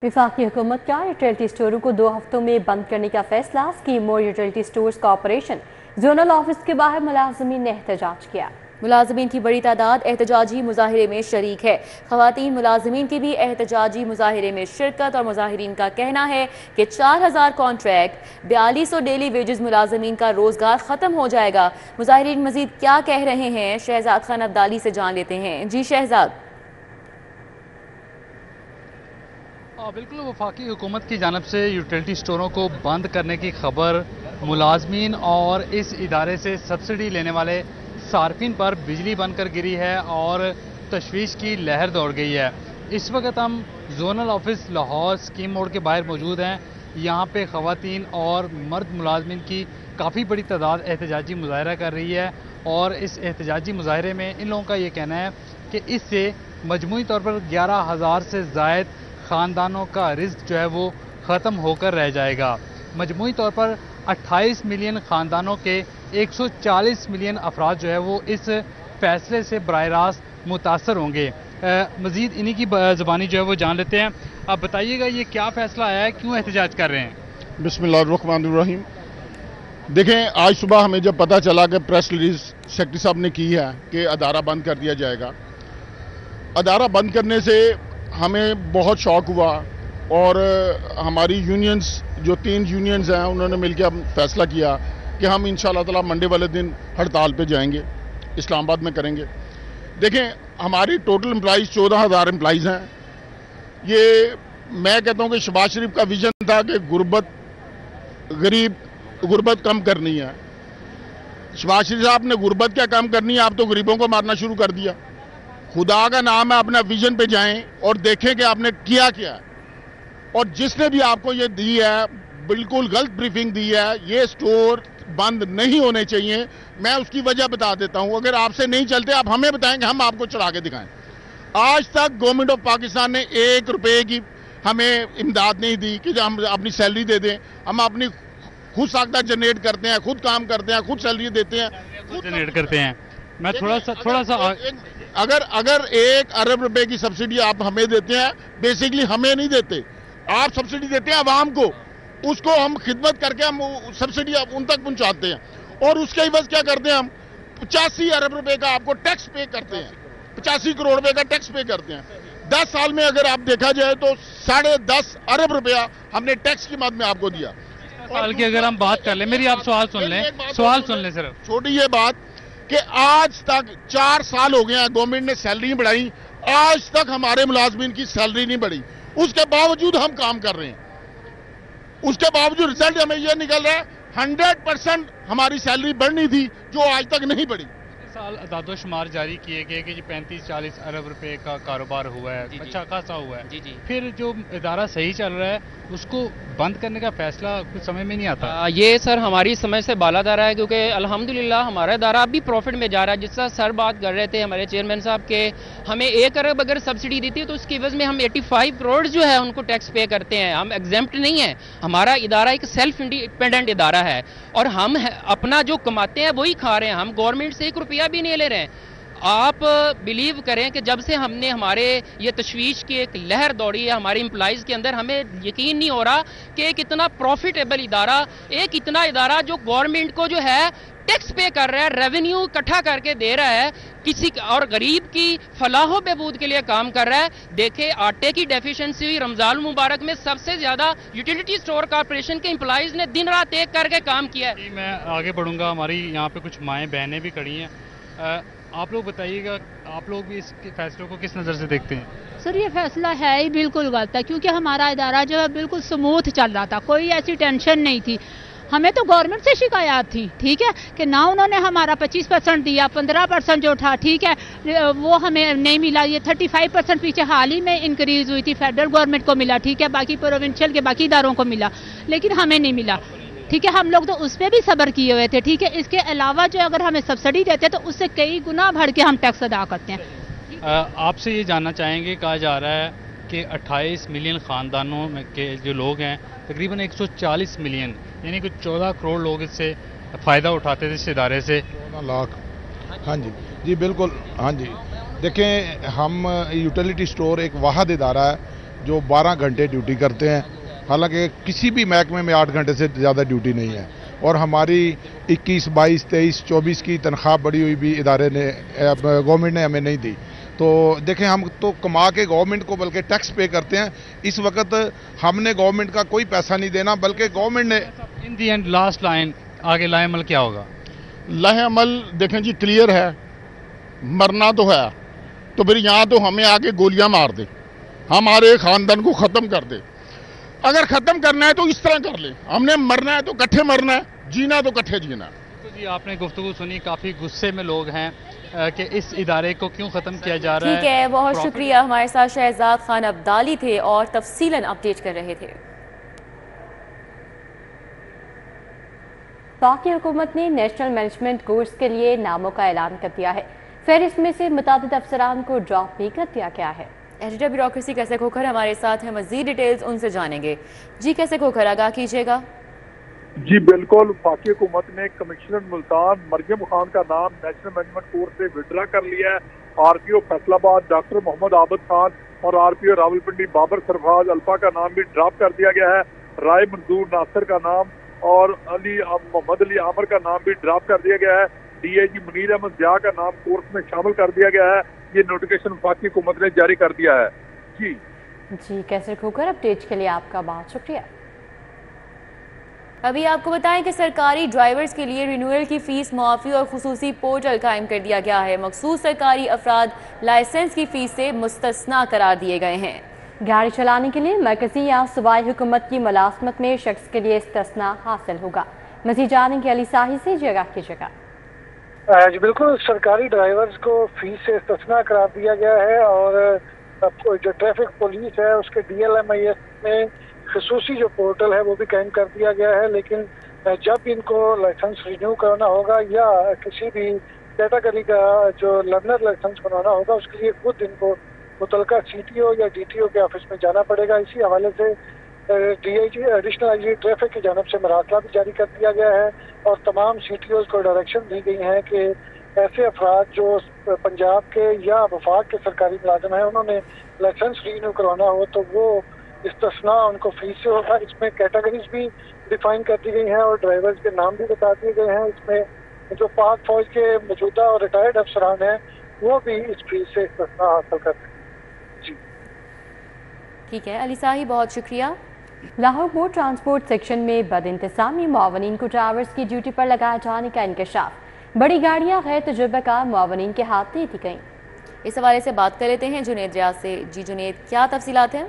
वफाकी हुकूमत का यूटिलिटी स्टोरों को 2 हफ्तों में बंद करने का फैसला। स्कीम और utility stores corporation zonal office के बाहर मुलाजमीन ने एहतजाज किया। मुलाजमीन की बड़ी तादाद एहतजाजी मुजाहिरे में शरीक है। खवातीन मुलाजमीन की भी एहतजाजी मुजाहिरे में शिरकत और मुजाहिरीन का कहना है कि 4000 कॉन्ट्रैक्ट 4200 डेली वेजेस मुलाजमीन का रोजगार खत्म हो जाएगा। मुजाहिरीन मजीद क्या कह रहे हैं, शहजाद खान अब्दाली से जान लेते हैं। जी शहजाद। बिल्कुल, वफाकी हुकूमत की जानब से यूटिलिटी स्टोरों को बंद करने की खबर मुलाजमीन और इस इदारे से सब्सिडी लेने वाले सार्फिन पर बिजली बनकर गिरी है और तशवीश की लहर दौड़ गई है। इस वक्त हम जोनल ऑफिस लाहौर स्कीम मोड़ के बाहर मौजूद हैं। यहाँ पे खवातीन और मर्द मुलाजमीन की काफ़ी बड़ी तादाद एहतजाजी मुजाहरा कर रही है और इस एहतजाजी मुजाहरे में इन लोगों का ये कहना है कि इससे मजमूई तौर पर 11,000 से ज़ायद ख़ानदानों का रिस्क जो है वो ख़त्म होकर रह जाएगा। मजमूई तौर पर 28 मिलियन ख़ानदानों के 140 मिलियन अफराद जो है वो इस फैसले से बराह रास्त मुतासर होंगे। मज़ीद इन्हीं की ज़बानी जो है वो जान लेते हैं। आप बताइएगा ये क्या फ़ैसला आया है, क्यों एहतजाज कर रहे हैं? बिस्मिल्लाहिर्रहमानिर्रहीम। देखें, आज सुबह हमें जब पता चला कि प्रेस रिलीज सेक्रेटरी साहब ने की है कि अदारा बंद कर दिया जाएगा, अदारा बंद करने से हमें बहुत शौक हुआ और हमारी यूनियंस जो 3 यूनियंस हैं उन्होंने मिलकर फैसला किया कि हम इंशाअल्लाह ताला मंडे वाले दिन हड़ताल पे जाएंगे, इस्लामाबाद में करेंगे। देखें, हमारी टोटल एम्प्लॉइज़ 14,000 एम्प्लॉइज़ हैं। ये मैं कहता हूँ कि शहबाज शरीफ का विजन था कि गुर्बत कम करनी है। शहबाज शरीफ साहब ने गुर्बत क्या कम करनी है, आप तो गरीबों को मारना शुरू कर दिया। खुदा का नाम है, अपना विजन पे जाएं और देखें कि आपने किया क्या। और जिसने भी आपको ये दी है बिल्कुल गलत ब्रीफिंग दी है। ये स्टोर बंद नहीं होने चाहिए। मैं उसकी वजह बता देता हूं। अगर आपसे नहीं चलते आप हमें बताएंगे, हम आपको चला के दिखाएं। आज तक गवर्नमेंट ऑफ पाकिस्तान ने 1 रुपए की हमें इमदाद नहीं दी कि हम अपनी सैलरी दे दें। हम अपनी खुद साख्ता जनरेट करते हैं, खुद काम करते हैं, खुद सैलरी देते हैं, खुद जनरेट करते हैं। मैं थोड़ा सा अगर 1 अरब रुपए की सब्सिडी आप हमें देते हैं, बेसिकली हमें नहीं देते, आप सब्सिडी देते हैं आवाम को, उसको हम खिदमत करके हम सब्सिडी उन तक पहुंचाते हैं और उसके एवज क्या करते हैं, हम 85 अरब रुपए का आपको टैक्स पे करते हैं, 85 करोड़ रुपए का टैक्स पे करते हैं। 10 साल में अगर आप देखा जाए तो 10.5 अरब रुपया हमने टैक्स की मद में आपको दिया। साल की अगर हम बात कर ले, मेरी आप सवाल सुन लें सिर्फ छोटी ये बात कि आज तक 4 साल हो गए हैं, गवर्नमेंट ने सैलरी बढ़ाई, आज तक हमारे मुलाजमीन की सैलरी नहीं बढ़ी। उसके बावजूद हम काम कर रहे हैं, उसके बावजूद रिजल्ट हमें यह निकल रहा है 100% हमारी सैलरी बढ़नी थी जो आज तक नहीं बढ़ी। साल अदादोशुमार जारी किए गए कि 35-40 अरब रुपए का कारोबार हुआ है, अच्छा खासा हुआ है। फिर जो इदारा सही चल रहा है उसको बंद करने का फैसला कुछ समय में नहीं आता। ये सर हमारी समझ से बालादार है, क्योंकि अल्हम्दुलिल्लाह हमारा इदारा अब भी प्रॉफिट में जा रहा है। जिस तरह सर बात कर रहे थे हमारे चेयरमैन साहब के, हमें 1 अरब अगर सब्सिडी देती है तो उसकी एवज में हम 85 करोड़ जो है उनको टैक्स पे करते हैं। हम एग्जेम्प्ट नहीं है। हमारा इदारा एक सेल्फ इंडिपेंडेंट इदारा है और हम अपना जो कमाते हैं वही खा रहे हैं। हम गवर्नमेंट से 1 रुपया भी नहीं ले रहे हैं। आप बिलीव करें कि जब से हमने हमारे ये तशवीश की एक लहर दौड़ी है हमारे एम्प्लॉइज़ के अंदर, हमें यकीन नहीं हो रहा कि एक इतना प्रॉफिटेबल इदारा, एक इतना इदारा जो गवर्नमेंट को जो है टैक्स पे कर रहा है, रेवेन्यू इकट्ठा करके दे रहा है, किसी और गरीब की फलाहो बहबूद के लिए काम कर रहा है। देखे, आटे की डेफिशिएंसी हुई रमजान मुबारक में सबसे ज्यादा यूटिलिटी स्टोर कॉर्पोरेशन के एम्प्लॉइज ने दिन रात एक करके काम किया है। मैं आगे बढ़ूंगा, हमारी यहाँ पे कुछ माएँ बहनें भी खड़ी हैं। आप लोग बताइएगा, आप लोग भी इस फैसलों को किस नज़र से देखते हैं? सर, ये फैसला है ही बिल्कुल गलत है, क्योंकि हमारा इदारा जो है बिल्कुल स्मूथ चल रहा था, कोई ऐसी टेंशन नहीं थी। हमें तो गवर्नमेंट से शिकायत थी, ठीक है, कि ना उन्होंने हमारा 25% दिया, 15% जो था, ठीक है, वो हमें नहीं मिला। ये 35% पीछे हाल ही में इंक्रीज हुई थी, फेडरल गवर्नमेंट को मिला, ठीक है, बाकी प्रोविंशियल के बाकी इदारों को मिला, लेकिन हमें नहीं मिला, ठीक है। हम लोग तो उस पर भी सब्र किए हुए थे, ठीक है। इसके अलावा जो अगर हमें सब्सिडी देते तो उससे कई गुना बढ़ के हम टैक्स अदा करते हैं। आपसे ये जानना चाहेंगे, कहा जा रहा है कि 28 मिलियन ख़ानदानों में के जो लोग हैं, तकरीबन 140 मिलियन यानी कि 14 करोड़ लोग इससे फ़ायदा उठाते थे इस इदारे से। 14 लाख। हाँ जी बिल्कुल। हाँ जी, देखें, हम यूटिलिटी स्टोर एक वाहद इदारा है जो 12 घंटे ड्यूटी करते हैं, हालांकि किसी भी महकमे में 8 घंटे से ज़्यादा ड्यूटी नहीं है। और हमारी 21, 22, 23, 24 की तनख्वाह बढ़ी हुई भी इदारे ने, गवर्नमेंट ने हमें नहीं दी। तो देखें, हम तो कमा के गवर्नमेंट को बल्कि टैक्स पे करते हैं। इस वक्त हमने गवर्नमेंट का कोई पैसा नहीं देना, बल्कि गवर्नमेंट ने। इन दी एंड लास्ट लाइन, आगे लाए अमल क्या होगा? लह अमल देखें जी, क्लियर है, मरना तो है, तो फिर यहाँ तो हमें आके गोलियां मार दे, हमारे खानदान को ख़त्म कर दे। अगर ख़त्म करना है तो इस तरह कर ले, हमने मरना है तो कट्ठे मरना है, जीना तो कट्ठे जीना। तो जी आपने गुफ्तगू सुनी, काफ़ी गुस्से में लोग हैं कि इस इदारे को क्यों ख़त्म किया जा रहा है। ठीक है, बहुत शुक्रिया। हमारे साथ शहजाद खान अब्दाली थे और तफसीलन अपडेट कर रहे थे। पाक हुकूमत ने नेशनल मैनेजमेंट कोर्स के लिए नामों का ऐलान कर दिया है। फहरिस्त में से मुतादिद अफसरान को ड्रॉप भी कर दिया गया है। एडिटर ब्यूरोक्रेसी कैसे खोखर हमारे साथ हैं, मजीद डिटेल्स उनसे जानेंगे। जी कैसे खोखर, आगाह कीजिएगा। जी बिल्कुल, पाकी हुकूमत ने कमिश्नर मुल्तान मरियम खान का नाम नेशनल मैनेजमेंट कोर्स से विड्रा कर लिया है। आरपीओ फैसलाबाद डॉक्टर मोहम्मद आबद खान और आरपीओ रावलपिंडी बाबर सरफराज अल्फा का नाम भी ड्रॉप कर दिया गया है। राय मंजूर नासिर का नाम और मोहम्मद अली आमर का नाम भी ड्रॉप कर दिया गया है। डीआईजी मुनीर अहमद जिया का नाम कोर्स में शामिल कर दिया गया है। ये नोटिफिकेशन पाकी हुकूमत ने जारी कर दिया है। जी कैसे खोखर, अपडेट के लिए आपका बहुत शुक्रिया। अभी आपको बताएं कि सरकारी ड्राइवर्स के लिए रिन्यूअल की फीस मुआफ़ी और खुसूसी पोर्टल कायम कर दिया गया है। मखसूस सरकारी अफराद लाइसेंस की फीस से मुस्तस्ना करार दिए गए हैं। गाड़ी चलाने के लिए मरकजी या सूबाई हुकूमत की मुलाजमत में शख्स के लिए इस्तिस्ना हासिल होगा। मज़ीद जानेंगे अली साही से, जगह की जगह। जी बिल्कुल, सरकारी ड्राइवर्स को फीस से इस्तिस्ना करार दिया गया है और जो ट्रैफिक पुलिस है उसके DLMIS में खसूसी जो पोर्टल है वो भी कायम कर दिया गया है। लेकिन जब इनको लाइसेंस रिन्यू कराना होगा या किसी भी कैटेगरी का जो लर्नर लाइसेंस बनवाना होगा, उसके लिए खुद इनको मुतलका CTO या DTO के ऑफिस में जाना पड़ेगा। इसी हवाले से DIG एडिशनल IG ट्रैफिक की जानब से मरासला भी जारी कर दिया गया है और तमाम CTOs को डायरेक्शन दी गई हैं कि ऐसे अफराद जो पंजाब के या वफाक के सरकारी मुलाजिम हैं, उन्होंने लाइसेंस रिन्यू करवाना हो तो वो इस्तिस्ना उनको फीस से होगा। इसमें कैटेगरीज भी डिफाइन कर दी गई हैं और ड्राइवर्स के नाम भी बता दिए गए हैं। इसमें जो पाक फौज के मौजूदा और रिटायर्ड अफसरान हैं वो भी इस फीस से इस्तिस्ना हासिल करते हैं। जी ठीक है अली साही, बहुत शुक्रिया। लाहौर बोर्ड ट्रांसपोर्ट सेक्शन में बदइंतजामी मुआवनीन को ड्राइवर्स की ड्यूटी पर लगाए जाने का इंकशाफ। बड़ी गाड़ियां गैर तजुर्बेकार मुआवनीन के हाथ दे दी गई। इस हवाले से बात कर लेते हैं जुनेद रियाज से। जी जुनेद, क्या तफसीलात हैं?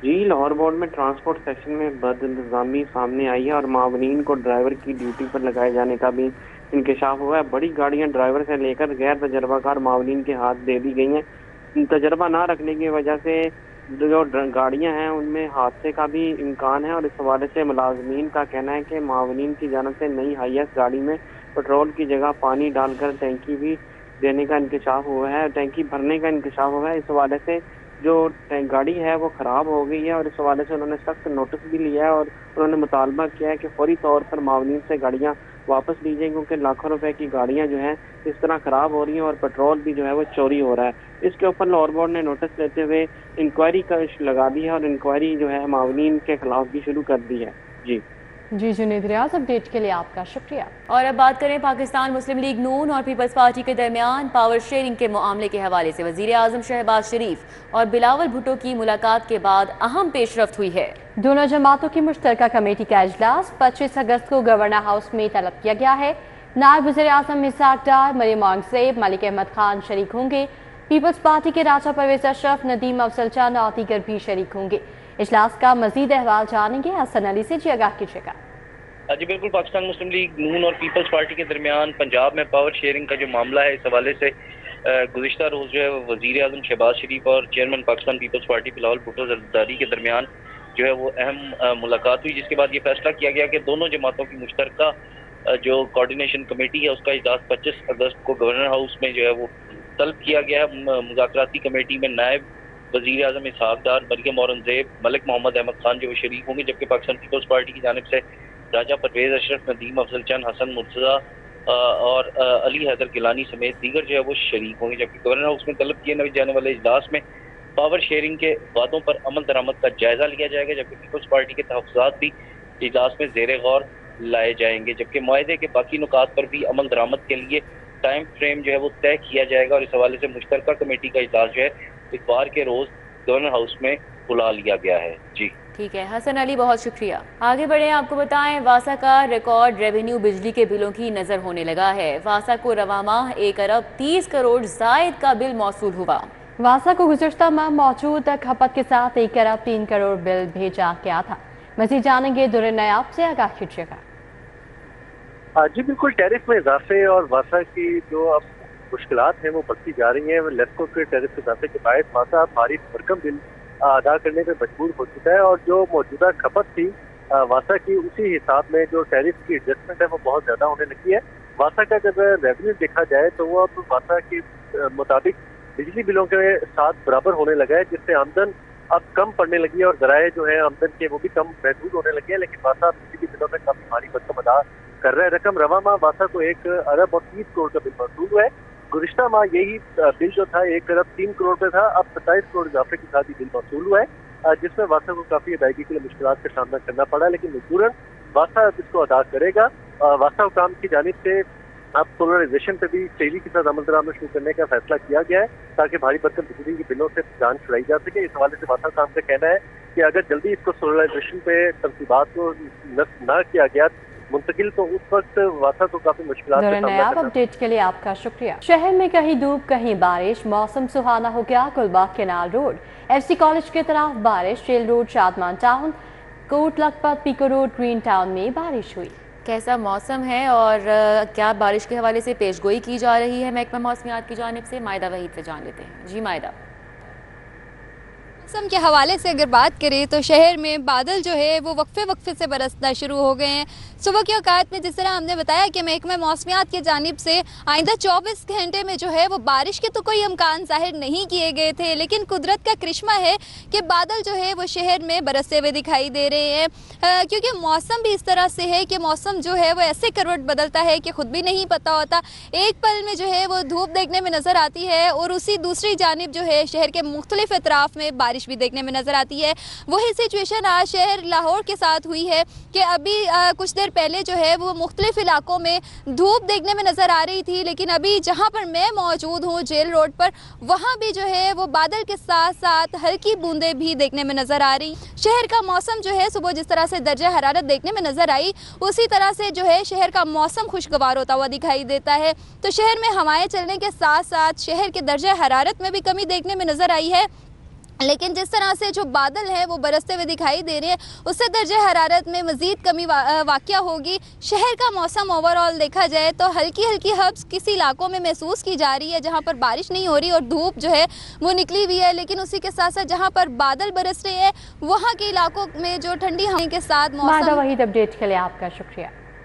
जी, लाहौर बोर्ड में ट्रांसपोर्ट सेक्शन में बदइंतजामी सामने आई है और मावनीन को ड्राइवर की ड्यूटी पर लगाए जाने का भी इंकशाफ हुआ है। बड़ी गाड़ियां ड्राइवर से लेकर गैर तजर्बाकार मावनीन के हाथ दे दी गई हैं। तजर्बा ना रखने की वजह से जो गाड़ियां हैं उनमें हादसे का भी इम्कान है और इस हवाले से मुलाजमीन का कहना है कि मावनीन की जानब से नई हाईएस गाड़ी में पेट्रोल की जगह पानी डालकर टैंकी भी देने का इंकशाफ हुआ है, टैंकी भरने का इंकशाफ हुआ है। इस हवाले से जो गाड़ी है वो ख़राब हो गई है और इस हवाले से उन्होंने सख्त नोटिस भी लिया है और उन्होंने मुतालबा किया है कि फौरी तौर पर मावनीन से गाड़ियाँ वापस ली जाए, क्योंकि लाखों रुपए की गाड़ियाँ जो हैं इस तरह ख़राब हो रही हैं और पेट्रोल भी जो है वो चोरी हो रहा है। इसके ऊपर लाहौर बोर्ड ने नोटिस लेते हुए इंक्वायरी का लगा दी है और इंक्वायरी जो है मावनीन के खिलाफ भी शुरू कर दी है। जी जुनेद रियाज, अपडेट के लिए आपका शुक्रिया। और अब बात करें पाकिस्तान मुस्लिम लीग नून और पीपल्स पार्टी के दरमियान पावर शेयरिंग के मामले के हवाले से वजीर आजम शहबाज शरीफ और बिलावल भुट्टो की मुलाकात के बाद अहम पेशरफ्त हुई है। दोनों जमातों की मुश्तरका कमेटी का इजलास 25 अगस्त को गवर्नर हाउस में तलब किया गया है। नायब वज़ीर आज़म इसहाक डार, मरियम औरंगज़ेब, मलिक अहमद खान शरीक होंगे। पीपल्स पार्टी के राजा परवेज अशरफ, नदीम अफजल चंद और दीगर भी शरीक होंगे। इजलास का मजीद अहवाल जानेंगे हसन अली से। जी आगाह कीजिएगा। जी बिल्कुल, पाकिस्तान मुस्लिम लीग नून और पीपल्स पार्टी के दरमियान पंजाब में पावर शेयरिंग का जो मामला है, इस हवाले से गुज़िश्ता रोज़ जो है वज़ीर आज़म शहबाज शरीफ और chairman Pakistan peoples party Bilawal Bhutto Zardari के दरमियान जो है वो अहम मुलाकात हुई, जिसके बाद ये फैसला किया गया कि दोनों जमातों की मुश्तरका जो कोऑर्डिनेशन कमेटी है उसका इजलास 25 अगस्त को गवर्नर हाउस में जो है वो तलब किया गया है। मुज़ाकराती कमेटी में नायब वज़ीर आज़म इसहाक डार, मरियम औरंगज़ेब, मलिक मोहम्मद अहमद खान जो वो शरीक होंगे, जबकि पाकिस्तान पीपल्स पार्टी की जानिब से राजा परवेज अशरफ, नदीम अफजल चंद, हसन मुर्तज़ा और अली हैदर गिलानी समेत दीगर जो है वो शरीक होंगे। जबकि गवर्नर हाउस में तलब किए जाने वाले इजलास में पावर शेयरिंग के वादों पर अमल दरामद का जायजा लिया जाएगा, जबकि पीपल्स पार्टी के तहफ़्फ़ुज़ात भी इजलास में ज़ेर गौर लाए जाएंगे, जबकि मुआहदे के बाकी नुकात पर भी अमल दरामद के लिए टाइम फ्रेम जो है वो तय किया जाएगा। और इस हवाले से मुश्तरका कमेटी का इजलास जो है इतवार के रोज़ गवर्नर हाउस में बुला लिया गया है। जी ठीक है हसन अली, बहुत शुक्रिया। आगे बढ़े, आपको बताएं वासा का रिकॉर्ड रेवेन्यू बिजली के बिलों की नजर होने लगा है। वासा को रवा माह 1 अरब 30 करोड़ जायद का बिल मौसूल हुआ। वासा को गुज़श्ता माह मौजूद खपत के साथ 1 अरब 3 करोड़ बिल भेजा गया था। मज़ीद जानेंगे दुर्र नयाब से, आगाह कीजिएगा। जी बिल्कुल, टैरिफ में इजाफे और वासा की जो अब मुश्किलात हैं वो बढ़ती जा रही हैं। लेस्को के टैरिफ इजाफे के बाद वासा भारी भरकम बिल अदा करने पर मजबूर हो चुका है और जो मौजूदा खपत थी वासा की, उसी हिसाब में जो टैरिफ की एडजस्टमेंट है वो बहुत ज़्यादा होने लगी है। वासा का जब रेवेन्यू देखा जाए तो वो अब वासा के मुताबिक बिजली बिलों के साथ बराबर होने लगा है, जिससे आमदन अब कम पड़ने लगी है और ज़राए जो है आमदन के वो भी कम महदूद होने लगे हैं। लेकिन वासा बिजली बिलों में काफ़ी भारी भरकम अदा कर रहा है। रकम रवा माह वासा को 1 अरब और 30 करोड़ का बिल मौसूल हुआ है। गुज़िश्ता माह यही बिल जो था 1 अरब 3 करोड़ पे था, अब 27 करोड़ इजाफे के साथ ही बिल मौसूल हुआ है, जिसमें वासा को काफ़ी अदायगी के लिए मुश्किलात का सामना करना पड़ा। लेकिन मजबूरन वासा इसको अदा करेगा। वासा हुकाम की जानिब से अब सोलराइजेशन पे भी तेजी के साथ अमल दरामद शुरू करने का फैसला किया गया है, ताकि भारी भरकम बिजली के बिलों से जान छुड़ाई जा सके। इस हवाले से वासा हुकाम का कहना है कि अगर जल्दी इसको सोलराइजेशन पे तनसीबात को न किया गया मुंतकिल, तो उस वक्त वासा को काफी मुश्किलात का सामना करना। अपडेट के लिए आपका शुक्रिया। शहर में कहीं धूप कहीं बारिश, मौसम सुहाना हो गया। Gulbagh canal road, FC college की तरफ बारिश, rail road, Shadman town, Kot Lakhpat, Peco road, green town में बारिश हुई। कैसा मौसम है और क्या बारिश के हवाले से पेशगोई की जा रही है महकमा मौसमियात की जानिब से? मायदा वहीद से जान लेते हैं। जी मायदा। मौसम के हवाले से अगर बात करें तो शहर में बादल जो है वो वक्फे से बरसना शुरू हो गए हैं। सुबह की औकात में जिस तरह हमने बताया कि महकमा मौसमियात की जानिब से आइंदा 24 घंटे में जो है वो बारिश के तो कोई इम्कान ज़ाहिर नहीं किए गए थे, लेकिन कुदरत का करिश्मा है कि बादल जो है वो शहर में बरसते हुए दिखाई दे रहे हैं, क्योंकि मौसम भी इस तरह से है कि मौसम जो है वो ऐसे करवट बदलता है कि खुद भी नहीं पता होता। एक पल में जो है वो धूप देखने में नज़र आती है और उसी दूसरी जानिब जो है शहर के मुख्तलिफ अतराफ में बारिश भी देखने में नज़र आती है। वही सिचुएशन आज शहर लाहौर के साथ हुई है कि अभी कुछ देर पहले जो है वो मुख्तलिफ इलाकों में धूप देखने में नज़र आ रही थी, लेकिन अभी जहाँ पर मैं मौजूद हूँ जेल रोड पर, वहाँ भी जो है वो बादल के साथ साथ हल्की बूंदें भी देखने में नज़र आ रही। शहर का मौसम जो है सुबह जिस तरह से दर्जा हरारत देखने में नज़र आई, उसी तरह से जो है शहर का मौसम खुशगवार होता हुआ दिखाई देता है। तो शहर में हवाएं चलने के साथ साथ शहर के दर्जा हरारत में भी कमी देखने में नज़र आई है, लेकिन जिस तरह से जो बादल हैं वो बरसते हुए दिखाई दे रहे हैं, उससे दर्जे हरारत में मज़ीद कमी वाक़या होगी। शहर का मौसम ओवरऑल देखा जाए तो हल्की हल्की हब्स किसी इलाकों में महसूस की जा रही है जहां पर बारिश नहीं हो रही और धूप जो है वो निकली हुई है, लेकिन उसी के साथ साथ जहां पर बादल बरस रहे हैं वहाँ के इलाकों में जो ठंडी हवा के साथ मौसम। वहीद अपडेट के लिए आपका शुक्रिया।